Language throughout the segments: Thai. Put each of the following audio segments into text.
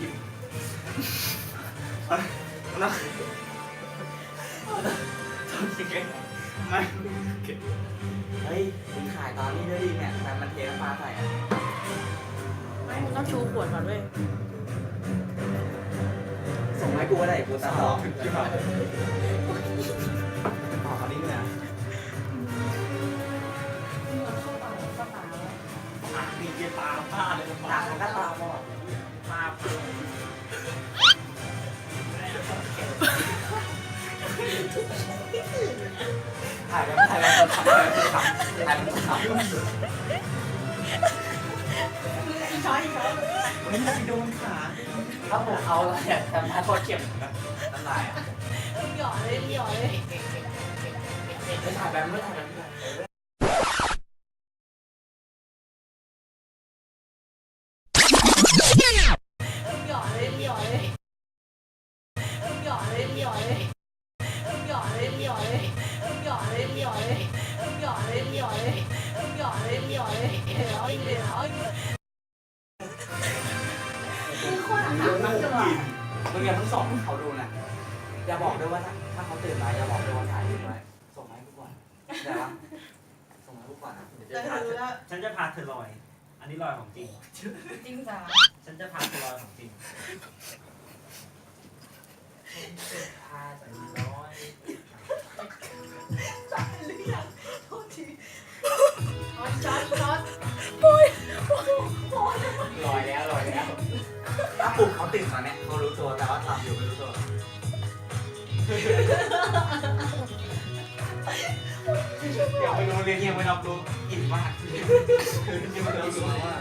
กินนะทำยังไงไม่เฮ้ยคุณขายตอนนี้ได้ดีเนี่ยแต่มันเทน้ำปลาใส่อ่ะไม่มึงต้องชูขวดก่อนเว้ย ส่งให้กูก็ได้กูตัดต่อที่มาต่อคราวนี้เนี่ยมีเกียร์ตาผ้าเลยตามันก็ตาบอดตาถ่ายแล้วคนทำถ่ายคนทำไม่ได้โดนขาถ้าผมเอาอะไรแต่มาโคตรเข็มน้ำลายอ่ะหยอดเลยหยอดเลยไม่ถ่ายแบบไม่ถ่ายแบบหยอดเลยหยอดเลยหยอดเลยหยอดเลยหยอดเลยหยอดเลยหยอดเลยหยอดเลยหยอดเลยหยอดเลยหยอดเลยหยอดเลยร้อยเลยร้อยคือคนอ่ะมันจะว่ามึงอย่าเพิ่งส่งเขาดูนะอย่าบอกด้วยว่าถ้าเขาตื่นมาอย่าบอกด้วยว่าถ่ายรูปไว้ส่งให้ทุกคนได้ปะส่งให้ทุกคนนะฉันจะพาเธอลอยอันนี้ลอยของจริงจริงจ้ะฉันจะพาเธอลอยของจริงพาเธอลอยจับหรือยังโทษทีช็อตโอ้ยลอยแล้วถ้าปลุกเขาตื่นมาเนี่ยเขารู้ตัวแต่ว่าหลับอยู่ไม่รู้ตัวอยากไปโรงเรียนยังไม่รับรู้อิ่มมากยังไม่รับรู้ว่า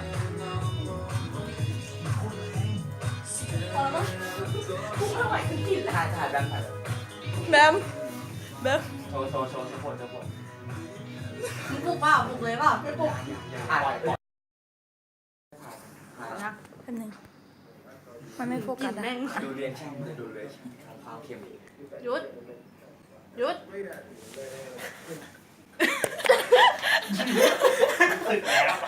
กูไม่ไหวกูกินแล้วถ่ายแบมโชว์สปอร์ตมึงปลุกเปล่าปลุกเลยเปล่าไม่ปลุกถ่ายนะแป๊บนึงมันไม่โฟกัสอะ ดูเรียนช่างจะดูเลยของความเค็มหยุดตึกแล้ว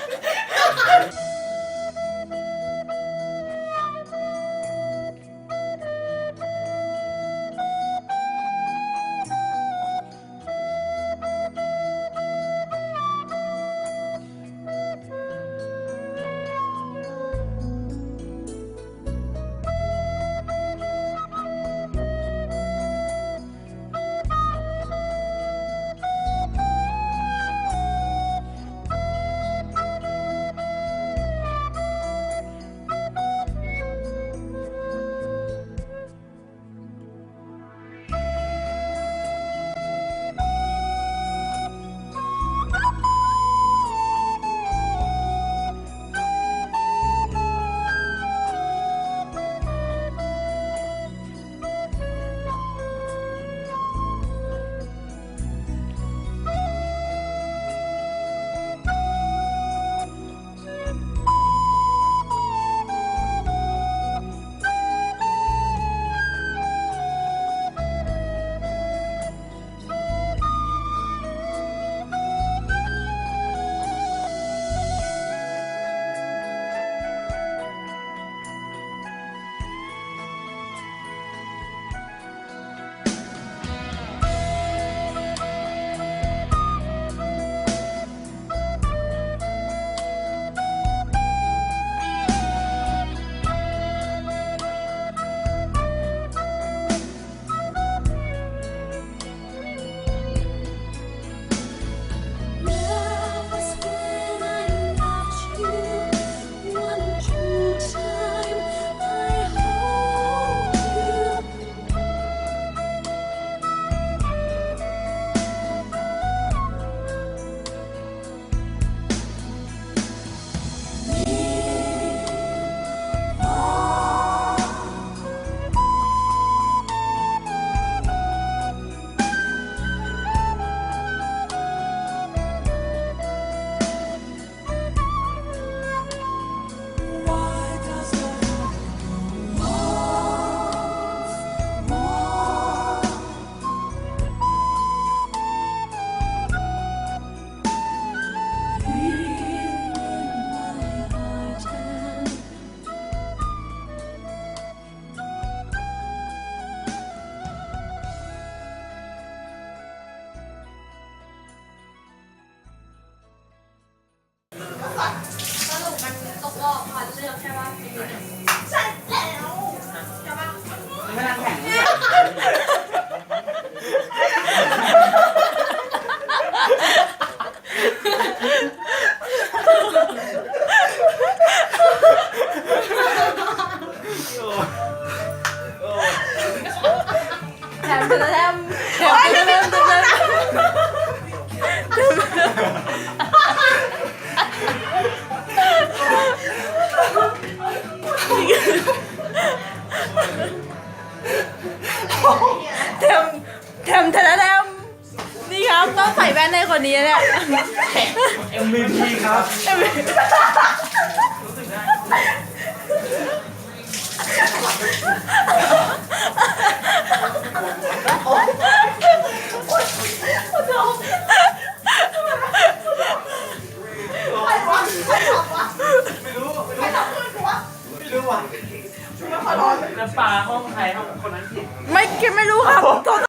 นี้เนี่ย MVP ครับ น้ำปลาห้องใครห้องคนนั้นผิด ไม่รู้ครับโทษ